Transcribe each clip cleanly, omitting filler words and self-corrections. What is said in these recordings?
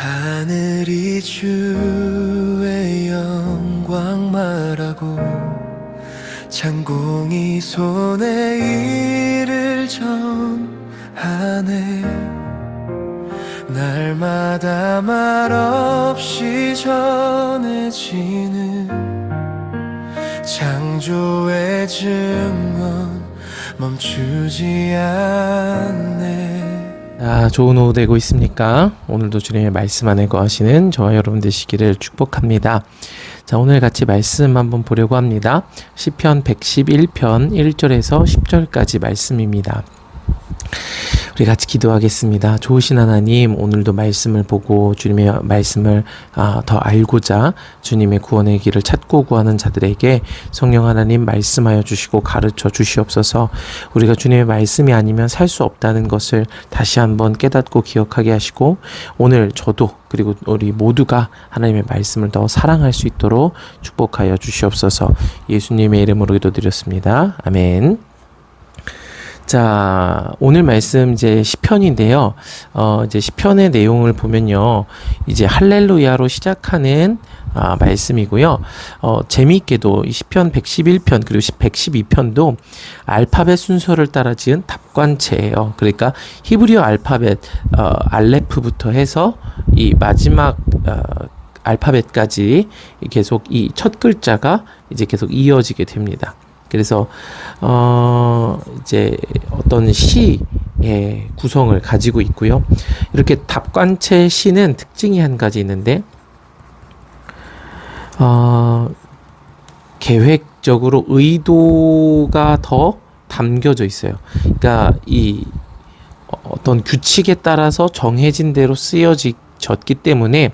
하늘이 주의 영광 말하고 창공이 손에 이를 전하네. 날마다 말없이 전해지는 창조의 증언 멈추지 않네. 좋은 오후 되고 있습니까? 오늘도 주님의 말씀 안에 거하시는 저와 여러분 되시기를 축복합니다. 자, 오늘 같이 말씀 한번 보려고 합니다. 시편 111편 1절에서 10절까지 말씀입니다. 우리 같이 기도하겠습니다. 좋으신 하나님, 오늘도 말씀을 보고 주님의 말씀을 더 알고자 주님의 구원의 길을 찾고 구하는 자들에게 성령 하나님 말씀하여 주시고 가르쳐 주시옵소서. 우리가 주님의 말씀이 아니면 살 수 없다는 것을 다시 한번 깨닫고 기억하게 하시고, 오늘 저도 그리고 우리 모두가 하나님의 말씀을 더 사랑할 수 있도록 축복하여 주시옵소서. 예수님의 이름으로 기도드렸습니다. 아멘. 자, 오늘 말씀 이제 시편인데요. 이제 시편의 내용을 보면요, 이제 할렐루야로 시작하는 말씀이고요. 재미있게도 이 시편 111편 그리고 112편도 알파벳 순서를 따라 지은 답관체예요. 그러니까 히브리어 알파벳 알레프부터 해서 이 마지막 알파벳까지 계속 이 첫 글자가 이제 계속 이어지게 됩니다. 그래서 이제 어떤 시의 구성을 가지고 있고요. 이렇게 답관체 시는 특징이 한 가지 있는데, 계획적으로 의도가 더 담겨져 있어요. 그러니까 이 어떤 규칙에 따라서 정해진 대로 쓰여졌기 때문에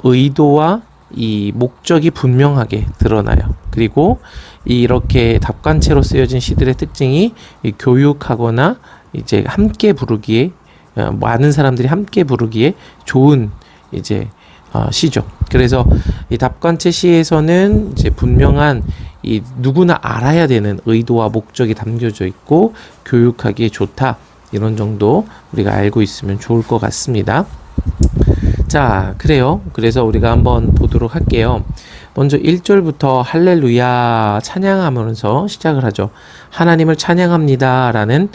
의도와 이 목적이 분명하게 드러나요. 그리고 이렇게 답관체로 쓰여진 시들의 특징이 교육하거나 이제 함께 부르기에, 많은 사람들이 함께 부르기에 좋은 이제 시죠. 그래서 이 답관체 시에서는 이제 분명한 이 누구나 알아야 되는 의도와 목적이 담겨져 있고 교육하기에 좋다, 이런 정도 우리가 알고 있으면 좋을 것 같습니다. 자, 그래요. 그래서 우리가 한번 보도록 할게요. 먼저 1절부터 할렐루야 찬양하면서 시작을 하죠. 하나님을 찬양합니다 라는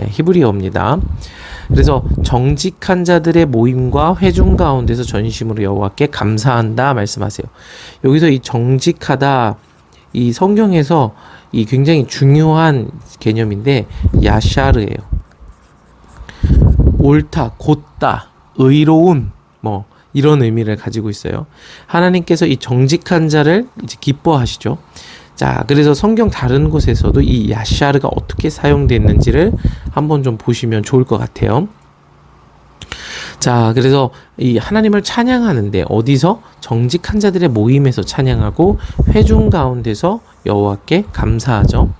히브리어입니다. 그래서 정직한 자들의 모임과 회중 가운데서 전심으로 여호와께 감사한다 말씀하세요. 여기서 이 정직하다, 이 성경에서 이 굉장히 중요한 개념인데 야샤르예요. 옳다, 곧다, 의로움, 뭐 이런 의미를 가지고 있어요. 하나님께서 이 정직한 자를 이제 기뻐하시죠. 자, 그래서 성경 다른 곳에서도 이 야샤르가 어떻게 사용됐는지를 한번 좀 보시면 좋을 것 같아요. 자, 그래서 이 하나님을 찬양하는데 어디서? 정직한 자들의 모임에서 찬양하고 회중 가운데서 여호와께 감사하죠.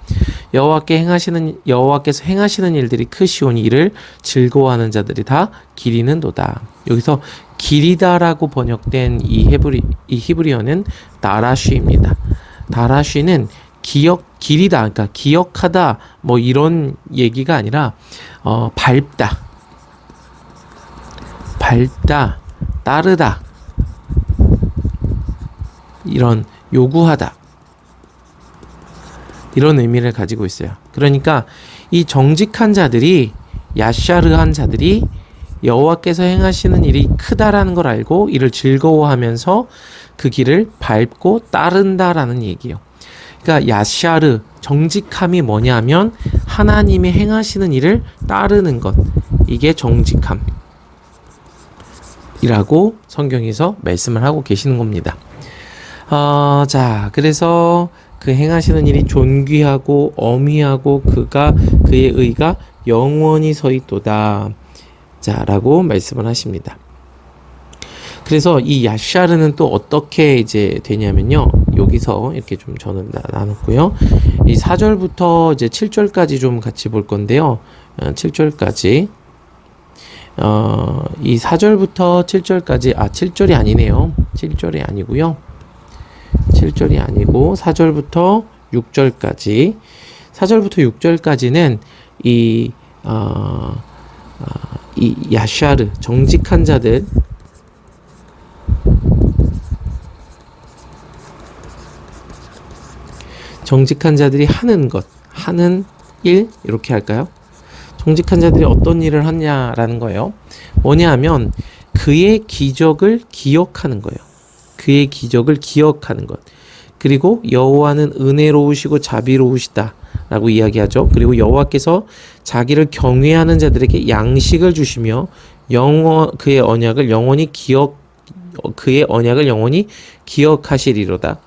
여호와께서 행하시는 일들이 크시오니 이를 즐거워하는 자들이 다 기리는도다. 여기서 기리다라고 번역된 이 히브리어는 다라쉬입니다. 다라쉬는 기리다, 그러니까 기억하다, 뭐 이런 얘기가 아니라 밟다, 따르다, 이런 요구하다, 이런 의미를 가지고 있어요. 그러니까 이 정직한 자들이, 야샤르한 자들이 여호와께서 행하시는 일이 크다라는 걸 알고 이를 즐거워하면서 그 길을 밟고 따른다라는 얘기예요. 그러니까 야샤르, 정직함이 뭐냐면 하나님이 행하시는 일을 따르는 것, 이게 정직함이라고 성경에서 말씀을 하고 계시는 겁니다. 자, 그래서 그 행하시는 일이 존귀하고 어미하고 그의 의가 영원히 서 있도다. 자, 라고 말씀을 하십니다. 그래서 이 야샤르는 또 어떻게 이제 되냐면요. 여기서 이렇게 좀 저는 나눴고요. 이 4절부터 이제 7절까지 좀 같이 볼 건데요. 7절까지. 이 4절부터 7절까지, 7절이 아니네요. 7절이 아니고요. 7절이 아니고 4절부터 6절까지. 4절부터 6절까지는 이 야샤르, 정직한 자들, 정직한 자들이 하는 것, 하는 일 이렇게 할까요? 정직한 자들이 어떤 일을 하냐라는 거예요. 뭐냐 하면 그의 기적을 기억하는 거예요. 그의 기적을 기억하는 것. 그리고 여호와는 은혜로우시고 자비로우시다 라고 이야기하죠. 그리고 여호와께서 자기를 경외하는 자들에게 양식을 주시며 그의 언약을 영원히 기억하시리로다.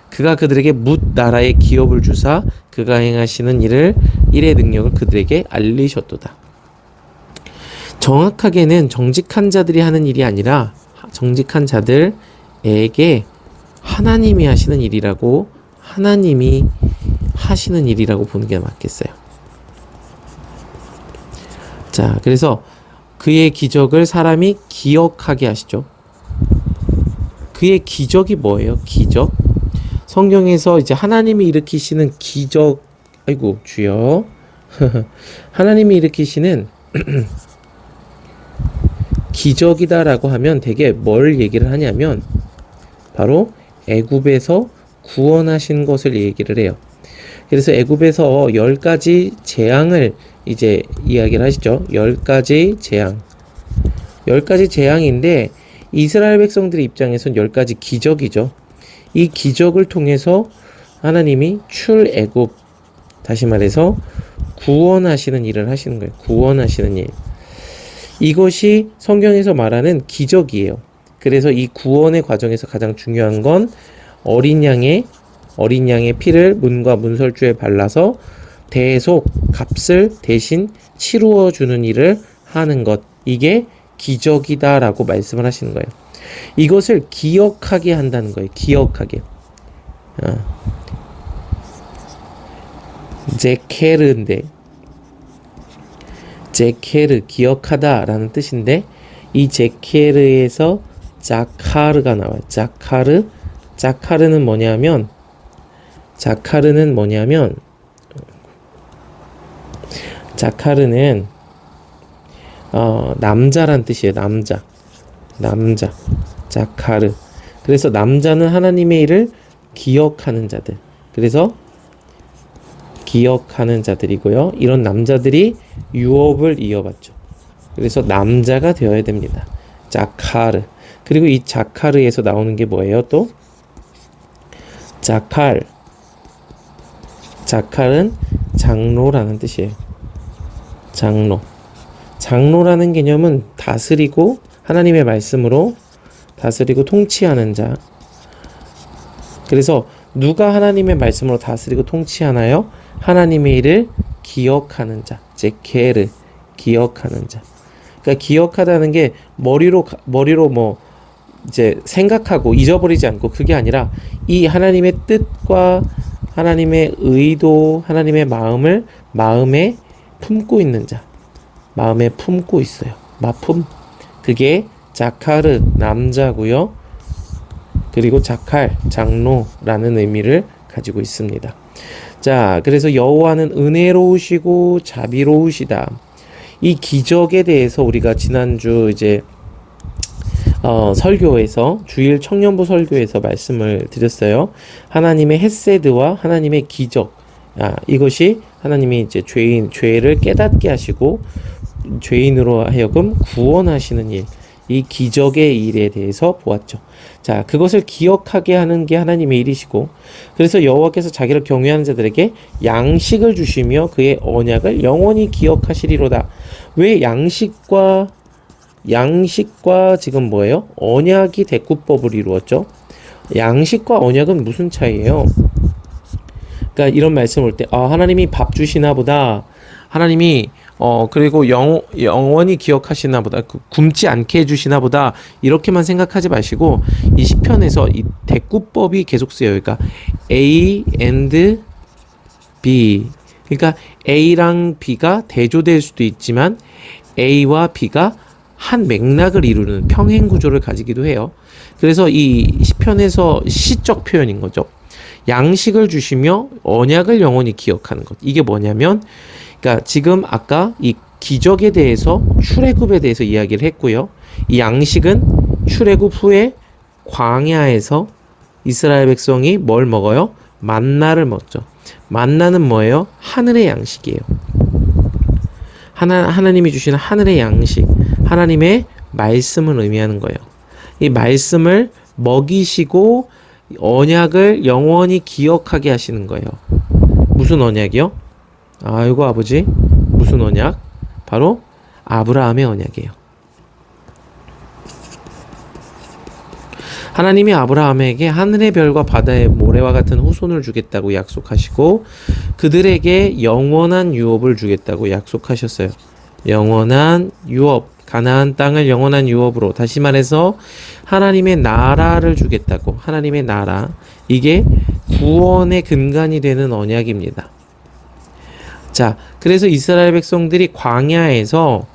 그가 그들에게 뭇 나라의 기업을 주사 그가 행하시는 일의 능력을 그들에게 알리셨도다. 정확하게는 정직한 자들이 하는 일이 아니라 정직한 자들에게 하나님이 하시는 일이라고 보는 게 맞겠어요. 자, 그래서 그의 기적을 사람이 기억하게 하시죠. 그의 기적이 뭐예요? 기적. 성경에서 이제 하나님이 일으키시는 기적, 아이고 주여. 하나님이 일으키시는 기적이다라고 하면 되게 뭘 얘기를 하냐면 바로 애굽에서 구원하신 것을 얘기를 해요. 그래서 애굽에서 10가지 재앙을 이제 이야기를 하시죠. 10가지 재앙. 10가지 재앙인데 이스라엘 백성들의 입장에선 10가지 기적이죠. 이 기적을 통해서 하나님이 출애굽, 다시 말해서 구원하시는 일을 하시는 거예요. 구원하시는 일. 이것이 성경에서 말하는 기적이에요. 그래서 이 구원의 과정에서 가장 중요한 건 어린 양의 피를 문과 문설주에 발라서 대속 값을 대신 치루어 주는 일을 하는 것. 이게 기적이다라고 말씀을 하시는 거예요. 이것을 기억하게 한다는 거예요. 기억하게. 제케르 기억하다라는 뜻인데 이 제케르에서 자카르가 나와요. 자카르는 뭐냐면 남자란 뜻이에요. 남자. 자카르. 그래서 남자는 하나님의 일을 기억하는 자들. 그래서 기억하는 자들이고요. 이런 남자들이 유업을 이어받죠. 그래서 남자가 되어야 됩니다. 자카르. 그리고 이 자카르에서 나오는 게 뭐예요? 또 자칼은 장로라는 뜻이에요. 장로라는 개념은 다스리고 하나님의 말씀으로 다스리고 통치하는 자. 그래서 누가 하나님의 말씀으로 다스리고 통치하나요? 하나님의 일을 기억하는 자. 제케르, 기억하는 자. 그러니까 기억하다는 게 머리로 뭐 이제 생각하고 잊어버리지 않고, 그게 아니라 이 하나님의 뜻과 하나님의 의도, 하나님의 마음을 마음에 품고 있는 자. 마음에 품고 있어요. 마품. 그게 자카르, 남자고요. 그리고 자칼, 장로라는 의미를 가지고 있습니다. 자, 그래서 여호와는 은혜로우시고 자비로우시다. 이 기적에 대해서 우리가 지난주 이제 설교에서, 주일 청년부 설교에서 말씀을 드렸어요. 하나님의 헤세드와 하나님의 기적. 이것이 하나님이 이제 죄를 깨닫게 하시고 죄인으로 하여금 구원하시는 일, 이 기적의 일에 대해서 보았죠. 자, 그것을 기억하게 하는 게 하나님의 일이시고, 그래서 여호와께서 자기를 경외하는 자들에게 양식을 주시며 그의 언약을 영원히 기억하시리로다. 왜 양식과 지금 뭐예요? 언약이 대꾸법을 이루었죠. 양식과 언약은 무슨 차이예요? 그러니까 이런 말씀 올 때, 하나님이 밥 주시나 보다. 하나님이 그리고 영원히 기억하시나 보다. 굶지 않게 해주시나 보다. 이렇게만 생각하지 마시고, 이 시편에서 이 대꾸법이 계속 쓰여요. 그러니까 A and B. 그러니까 A랑 B가 대조될 수도 있지만 A와 B가 한 맥락을 이루는 평행 구조를 가지기도 해요. 그래서 이 시편에서 시적 표현인 거죠. 양식을 주시며 언약을 영원히 기억하는 것. 이게 뭐냐면, 그러니까 지금 아까 이 기적에 대해서, 출애굽에 대해서 이야기를 했고요. 이 양식은 출애굽 후에 광야에서 이스라엘 백성이 뭘 먹어요? 만나를 먹죠. 만나는 뭐예요? 하늘의 양식이에요. 하나님이 주시는 하늘의 양식, 하나님의 말씀을 의미하는 거예요. 이 말씀을 먹이시고 언약을 영원히 기억하게 하시는 거예요. 무슨 언약이요? 아이고 아버지, 무슨 언약? 바로 아브라함의 언약이에요. 하나님이 아브라함에게 하늘의 별과 바다의 모래와 같은 후손을 주겠다고 약속하시고 그들에게 영원한 유업을 주겠다고 약속하셨어요. 영원한 유업, 가나안 땅을 영원한 유업으로, 다시 말해서 하나님의 나라를 주겠다고. 하나님의 나라, 이게 구원의 근간이 되는 언약입니다. 자, 그래서 이스라엘 백성들이 광야에서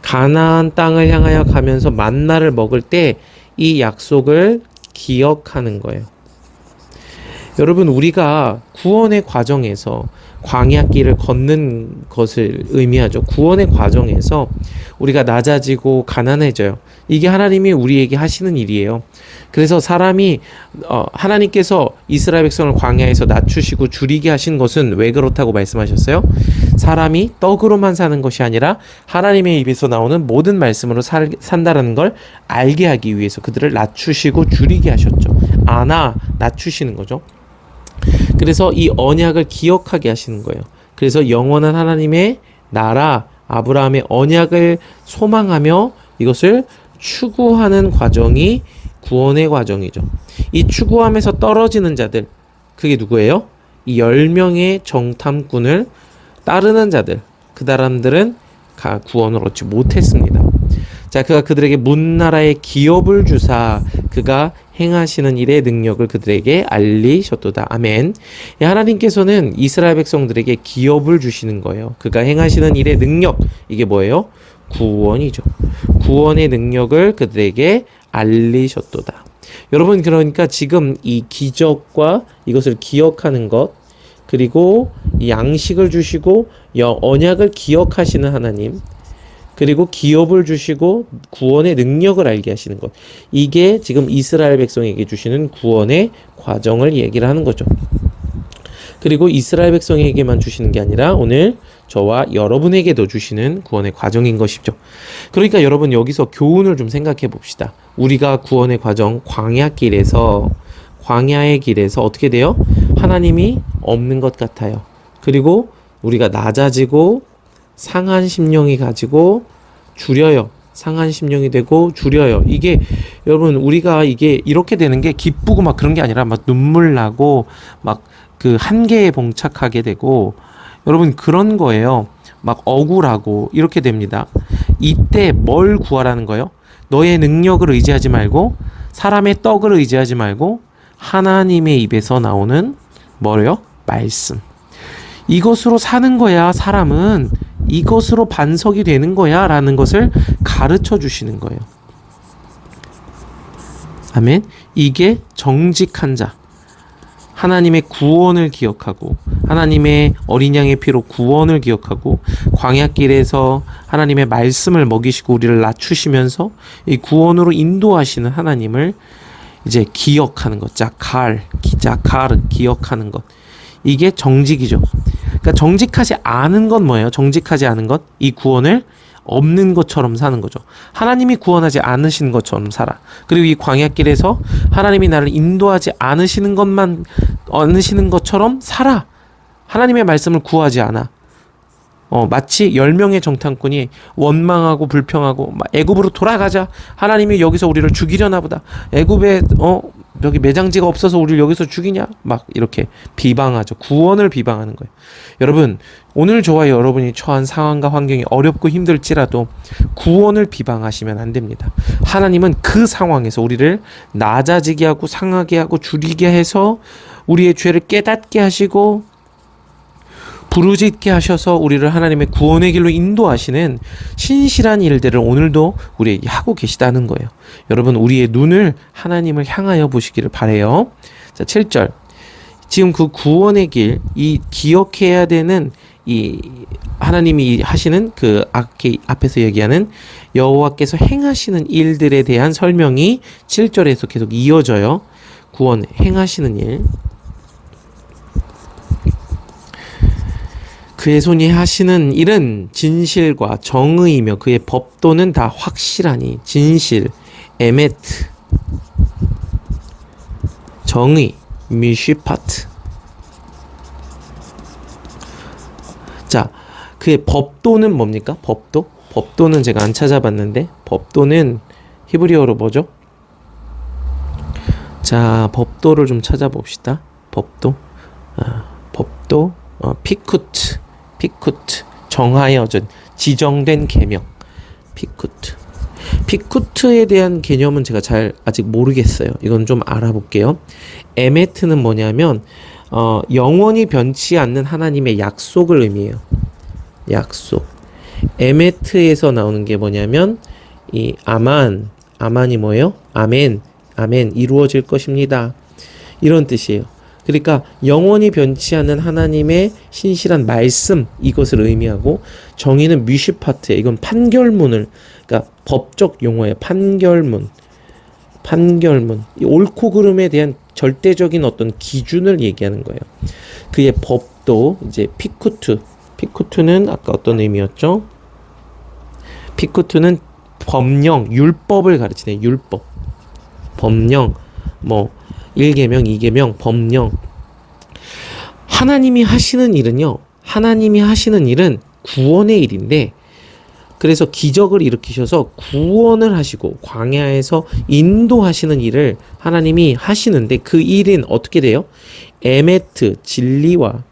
가나안 땅을 향하여 가면서 만나를 먹을 때 이 약속을 기억하는 거예요. 여러분, 우리가 구원의 과정에서 광야길을 걷는 것을 의미하죠. 구원의 과정에서 우리가 낮아지고 가난해져요. 이게 하나님이 우리에게 하시는 일이에요. 그래서 하나님께서 이스라엘 백성을 광야에서 낮추시고 줄이게 하신 것은 왜 그렇다고 말씀하셨어요? 사람이 떡으로만 사는 것이 아니라 하나님의 입에서 나오는 모든 말씀으로 산다라는 걸 알게 하기 위해서 그들을 낮추시고 줄이게 하셨죠. 낮추시는 거죠. 그래서 이 언약을 기억하게 하시는 거예요. 그래서 영원한 하나님의 나라, 아브라함의 언약을 소망하며 이것을 추구하는 과정이 구원의 과정이죠. 이 추구함에서 떨어지는 자들, 그게 누구예요? 이 10명의 정탐꾼을 따르는 자들, 그 사람들은 구원을 얻지 못했습니다. 자, 그가 그들에게 문나라의 기업을 주사 그가 행하시는 일의 능력을 그들에게 알리셨도다. 아멘. 하나님께서는 이스라엘 백성들에게 기업을 주시는 거예요. 그가 행하시는 일의 능력, 이게 뭐예요? 구원이죠. 구원의 능력을 그들에게 알리셨도다. 여러분, 그러니까 지금 이 기적과 이것을 기억하는 것, 그리고 이 양식을 주시고 언약을 기억하시는 하나님, 그리고 기업을 주시고 구원의 능력을 알게 하시는 것, 이게 지금 이스라엘 백성에게 주시는 구원의 과정을 얘기를 하는 거죠. 그리고 이스라엘 백성에게만 주시는 게 아니라 오늘 저와 여러분에게도 주시는 구원의 과정인 것이죠. 그러니까 여러분, 여기서 교훈을 좀 생각해 봅시다. 우리가 구원의 과정, 광야의 길에서 어떻게 돼요? 하나님이 없는 것 같아요. 그리고 우리가 낮아지고 상한 심령이 가지고 줄여요. 상한 심령이 되고 줄여요. 이게 여러분, 우리가 이게 이렇게 되는 게 기쁘고 막 그런 게 아니라 막 눈물 나고 막 그 한계에 봉착하게 되고, 여러분, 그런 거예요. 막 억울하고 이렇게 됩니다. 이때 뭘 구하라는 거예요? 너의 능력을 의지하지 말고, 사람의 떡을 의지하지 말고, 하나님의 입에서 나오는 뭐래요? 말씀. 이것으로 사는 거야. 사람은 이것으로 반석이 되는 거야 라는 것을 가르쳐 주시는 거예요. 아멘. 이게 정직한 자, 하나님의 구원을 기억하고, 하나님의 어린 양의 피로 구원을 기억하고, 광야길에서 하나님의 말씀을 먹이시고 우리를 낮추시면서 이 구원으로 인도하시는 하나님을 이제 기억하는 것, 자카르 기억하는 것, 이게 정직이죠. 그러니까 정직하지 않은 건 뭐예요? 정직하지 않은 것, 이 구원을 없는 것처럼 사는 거죠. 하나님이 구원하지 않으신 것처럼 살아. 그리고 이 광야길에서 하나님이 나를 인도하지 않으시는 것처럼 살아. 하나님의 말씀을 구하지 않아. 마치 10명의 정탐꾼이 원망하고 불평하고 애굽으로 돌아가자. 하나님이 여기서 우리를 죽이려나 보다. 애굽에 여기 매장지가 없어서 우리를 여기서 죽이냐? 막 이렇게 비방하죠. 구원을 비방하는 거예요. 여러분, 오늘 저와 여러분이 처한 상황과 환경이 어렵고 힘들지라도 구원을 비방하시면 안 됩니다. 하나님은 그 상황에서 우리를 낮아지게 하고 상하게 하고 줄이게 해서 우리의 죄를 깨닫게 하시고 부르짖게 하셔서 우리를 하나님의 구원의 길로 인도하시는 신실한 일들을 오늘도 우리에게 하고 계시다는 거예요. 여러분, 우리의 눈을 하나님을 향하여 보시기를 바라요. 자, 7절. 지금 그 구원의 길, 이 기억해야 되는 이 하나님이 하시는 그 앞에서 얘기하는 여호와께서 행하시는 일들에 대한 설명이 7절에서 계속 이어져요. 구원, 행하시는 일. 그의 손이 하시는 일은 진실과 정의이며 그의 법도는 다 확실하니. 진실, 에메트, 정의, 미시파트. 자, 그의 법도는 뭡니까? 법도? 법도는 제가 안 찾아봤는데, 법도는 히브리어로 뭐죠? 자, 법도를 좀 찾아봅시다. 법도, 법도, 피쿠트, 피쿠트, 정하여진, 지정된 계명, 피쿠트. 피쿠트에 대한 개념은 제가 잘 아직 모르겠어요. 이건 좀 알아볼게요. 에메트는 뭐냐면 영원히 변치 않는 하나님의 약속을 의미해요. 약속. 에메트에서 나오는 게 뭐냐면 이 아만이 뭐예요? 아멘, 아멘, 이루어질 것입니다. 이런 뜻이에요. 그러니까 영원히 변치 않는 하나님의 신실한 말씀, 이것을 의미하고, 정의는 미시파트에, 이건 판결문을, 그러니까 법적 용어예요. 판결문. 이 옳고 그름에 대한 절대적인 어떤 기준을 얘기하는 거예요. 그의 법도 이제 피쿠트는 아까 어떤 의미였죠? 피쿠트는 법령, 율법을 가르치네. 율법, 법령, 뭐 1계명, 2계명, 법령. 하나님이 하시는 일은 구원의 일인데, 그래서 기적을 일으키셔서 구원을 하시고 광야에서 인도하시는 일을 하나님이 하시는데, 그 일은 어떻게 돼요? 에메트, 진리예요.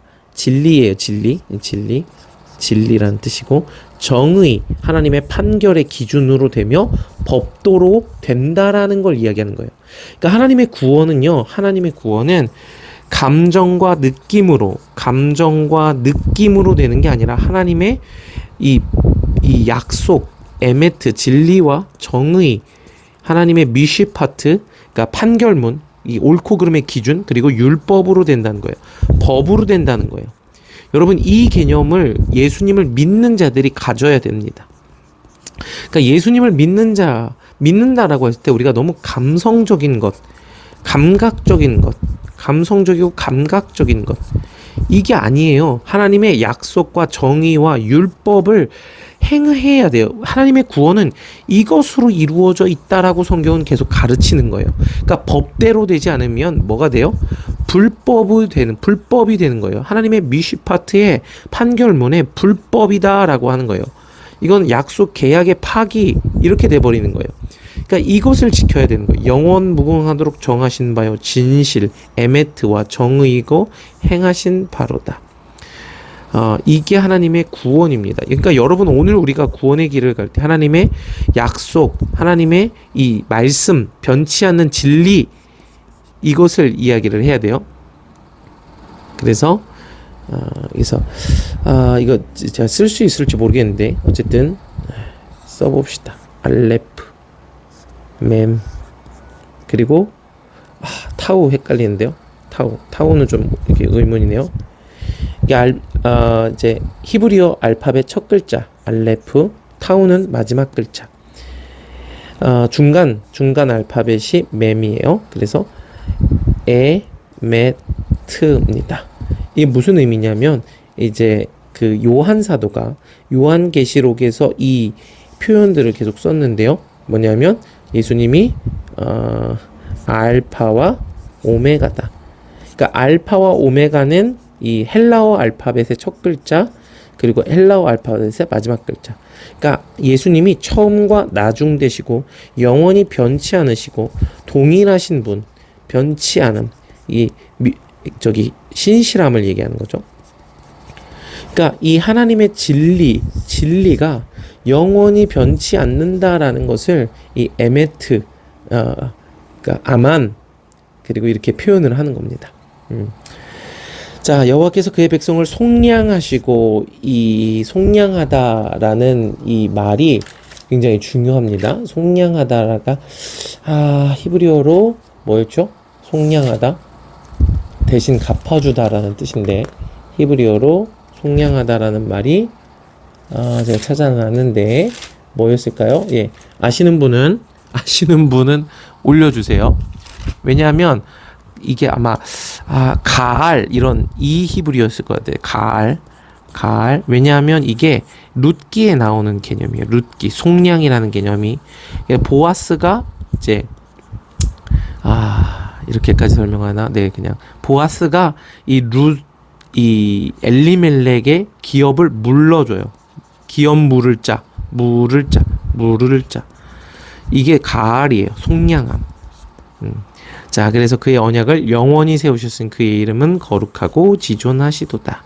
진리란 뜻이고, 정의, 하나님의 판결의 기준으로 되며 법도로 된다라는 걸 이야기하는 거예요. 그러니까 하나님의 구원은 감정과 느낌으로 되는 게 아니라, 하나님의 이 약속, 에메트, 진리와 정의, 하나님의 미시파트, 그러니까 판결문, 이 옳고 그름의 기준, 그리고 율법으로 된다는 거예요. 법으로 된다는 거예요. 여러분, 이 개념을 예수님을 믿는 자들이 가져야 됩니다. 그러니까 예수님을 믿는다라고 했을 때 우리가 너무 감성적인 것, 감성적이고 감각적인 것, 이게 아니에요. 하나님의 약속과 정의와 율법을 행해야 돼요. 하나님의 구원은 이것으로 이루어져 있다라고 성경은 계속 가르치는 거예요. 그러니까 법대로 되지 않으면 뭐가 돼요? 불법이 되는 거예요. 하나님의 미시파트의 판결문에 불법이다라고 하는 거예요. 이건 약속 계약의 파기, 이렇게 돼버리는 거예요. 그러니까 이것을 지켜야 되는 거예요. 영원 무궁하도록 정하신 바요 진실, 에메트와 정의이고 행하신 바로다. 이게 하나님의 구원입니다. 그러니까 여러분, 오늘 우리가 구원의 길을 갈 때 하나님의 약속, 하나님의 이 말씀, 변치 않는 진리, 이것을 이야기를 해야 돼요. 그래서 이거 제가 쓸 수 있을지 모르겠는데, 어쨌든 써봅시다. 알레프, 맴, 그리고 타우 헷갈리는데요. 타우는 좀 이렇게 의문이네요. 이게 이제 히브리어 알파벳 첫 글자 알레프, 타우는 마지막 글자. 중간 알파벳이 맴이에요. 그래서 에메트입니다. 이게 무슨 의미냐면, 이제 그 요한 사도가 요한계시록에서 이 표현들을 계속 썼는데요. 뭐냐면 예수님이 알파와 오메가다. 그러니까 알파와 오메가는 이 헬라어 알파벳의 첫 글자, 그리고 헬라어 알파벳의 마지막 글자. 그러니까 예수님이 처음과 나중 되시고 영원히 변치 않으시고 동일하신 분, 변치 않음, 신실함을 얘기하는 거죠. 그러니까 이 하나님의 진리가 영원히 변치 않는다라는 것을 이 에메트, 그러니까 아만, 그리고 이렇게 표현을 하는 겁니다. 자, 여호와께서 그의 백성을 속량하시고, 이 속량하다라는 이 말이 굉장히 중요합니다. 속량하다가 히브리어로 뭐였죠? 속량하다, 대신 갚아주다라는 뜻인데, 히브리어로 속량하다라는 말이 제가 찾아놨는데 뭐였을까요? 예, 아시는 분은 올려주세요. 왜냐하면 이게 아마 가알 이런 이 히브리어였을 것 같아요. 가알. 왜냐하면 이게 룻기에 나오는 개념이에요. 룻기, 속량이라는 개념이. 보아스가 이제 이렇게까지 설명하나? 네, 그냥 보아스가 이 엘리멜렉의 기업을 물러줘요. 기업 물을 자. 이게 가알이에요. 속량함. 자, 그래서 그의 언약을 영원히 세우셨으니 그의 이름은 거룩하고 지존하시도다.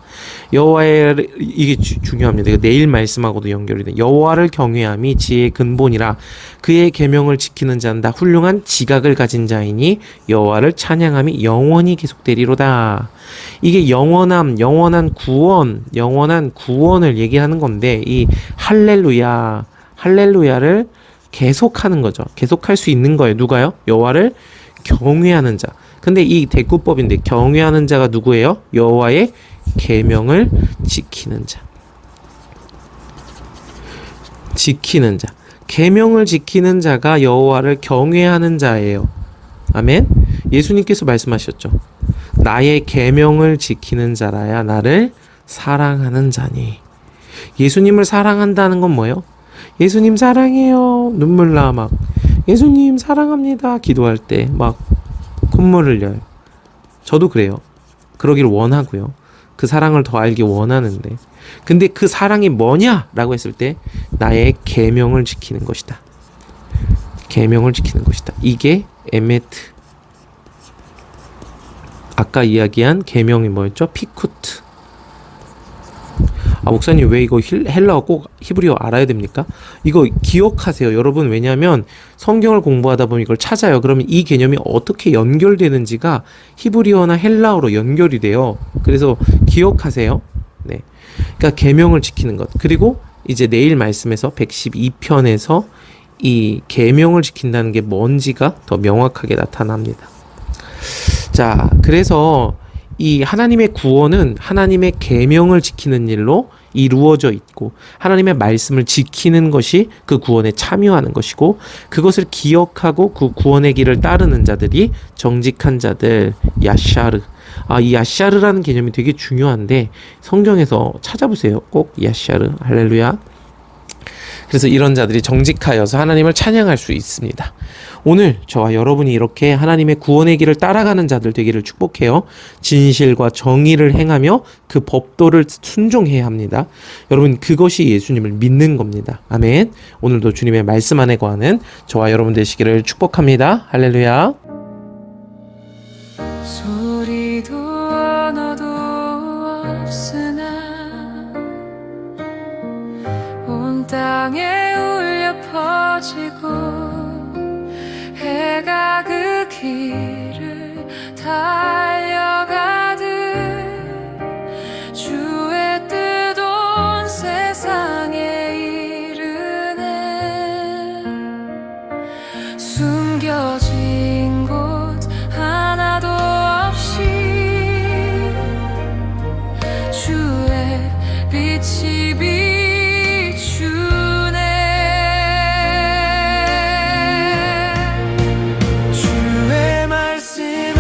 여호와의 이게 중요합니다. 이거 내일 말씀하고도 연결이 돼. 여호와를 경외함이 지혜의 근본이라 그의 계명을 지키는 자는 다 훌륭한 지각을 가진 자이니 여호와를 찬양함이 영원히 계속되리로다. 이게 영원한 구원을 얘기하는 건데 이 할렐루야를 계속하는 거죠. 계속할 수 있는 거예요. 누가요? 여호와를 경외하는 자. 근데 이 대구법인데 경외하는 자가 누구예요? 여호와의 계명을 지키는 자. 계명을 지키는 자가 여호와를 경외하는 자예요. 아멘. 예수님께서 말씀하셨죠. 나의 계명을 지키는 자라야 나를 사랑하는 자니. 예수님을 사랑한다는 건 뭐예요? 예수님 사랑해요. 눈물 나 막. 예수님 사랑합니다. 기도할 때 막 콧물 흘려요. 저도 그래요. 그러길 원하고요. 그 사랑을 더 알기 원하는데. 근데 그 사랑이 뭐냐라고 했을 때 나의 계명을 지키는 것이다. 계명을 지키는 것이다. 이게 에메트. 아까 이야기한 계명이 뭐였죠? 피쿠트. 목사님 왜 이거 헬라어 꼭 히브리어 알아야 됩니까? 이거 기억하세요. 여러분 왜냐하면 성경을 공부하다 보면 이걸 찾아요. 그러면 이 개념이 어떻게 연결되는지가 히브리어나 헬라어로 연결이 돼요. 그래서 기억하세요. 네. 그러니까 계명을 지키는 것. 그리고 이제 내일 말씀에서 112편에서 이 계명을 지킨다는 게 뭔지가 더 명확하게 나타납니다. 자, 그래서 이 하나님의 구원은 하나님의 계명을 지키는 일로 이루어져 있고 하나님의 말씀을 지키는 것이 그 구원에 참여하는 것이고 그것을 기억하고 그 구원의 길을 따르는 자들이 정직한 자들, 야샤르. 이 야샤르라는 개념이 되게 중요한데 성경에서 찾아보세요. 꼭 야샤르. 할렐루야. 그래서 이런 자들이 정직하여서 하나님을 찬양할 수 있습니다. 오늘 저와 여러분이 이렇게 하나님의 구원의 길을 따라가는 자들 되기를 축복해요. 진실과 정의를 행하며 그 법도를 순종해야 합니다. 여러분 그것이 예수님을 믿는 겁니다. 아멘. 오늘도 주님의 말씀 안에 거하는 저와 여러분 되시기를 축복합니다. 할렐루야. 소리도 언어도 없으나 온 땅에 울려 퍼지고 해가 그 길을 달려가듯 주의 뜻 온 세상에 이르네. 숨겨진 곳 하나도 없이 주의 빛이 비추네. 주의 말씀은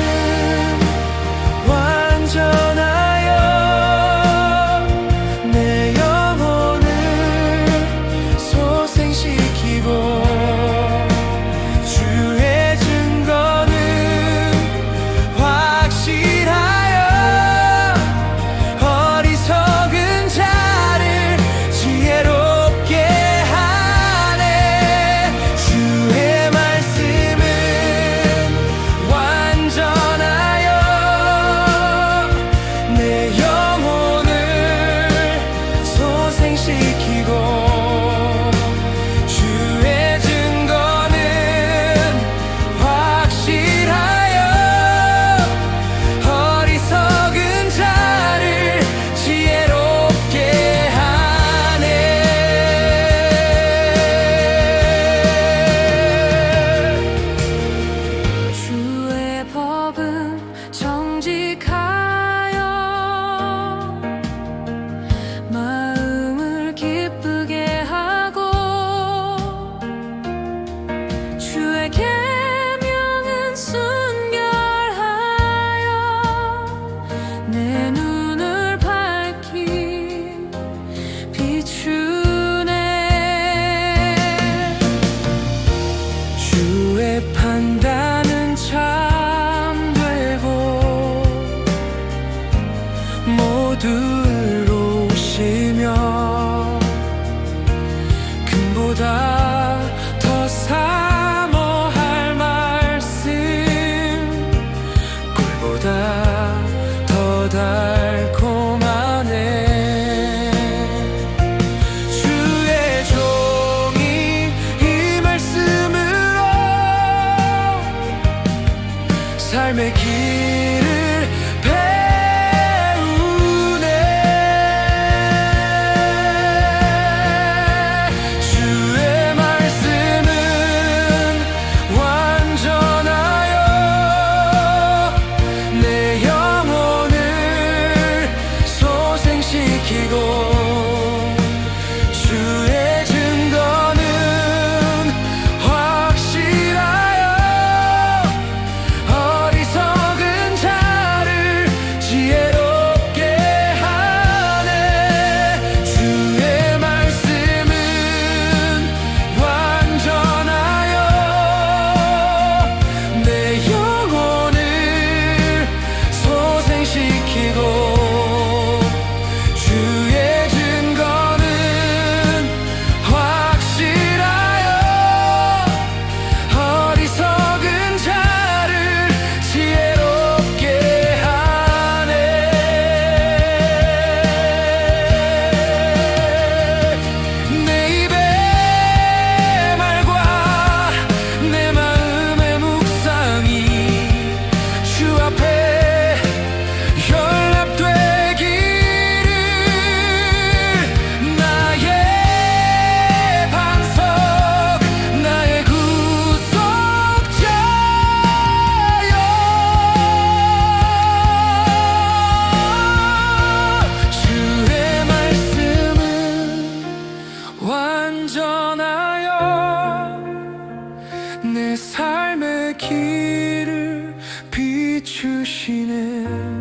꿀보다 더 사모할 말씀, 꿀보다 더 달콤하네. 주의 종이 이 말씀으로 삶의 길을 배우네. 주의 말씀은 완전하여 내 영혼을 소생시키고, 주의 증거는 확실하여 어리석은 자를 지혜롭게 하네. 주의 말씀은 완전하여 내 영혼을 소생시키고, 주의 증거는 확실하여 어리석은 자를 지혜롭게 하네. 내 입의 말과 내 마음의 묵상이 주 앞에 연락되기를, 나의 반석 나의 구속자여. 주의 말씀은 완전하여 내 삶의 길을 비추시네.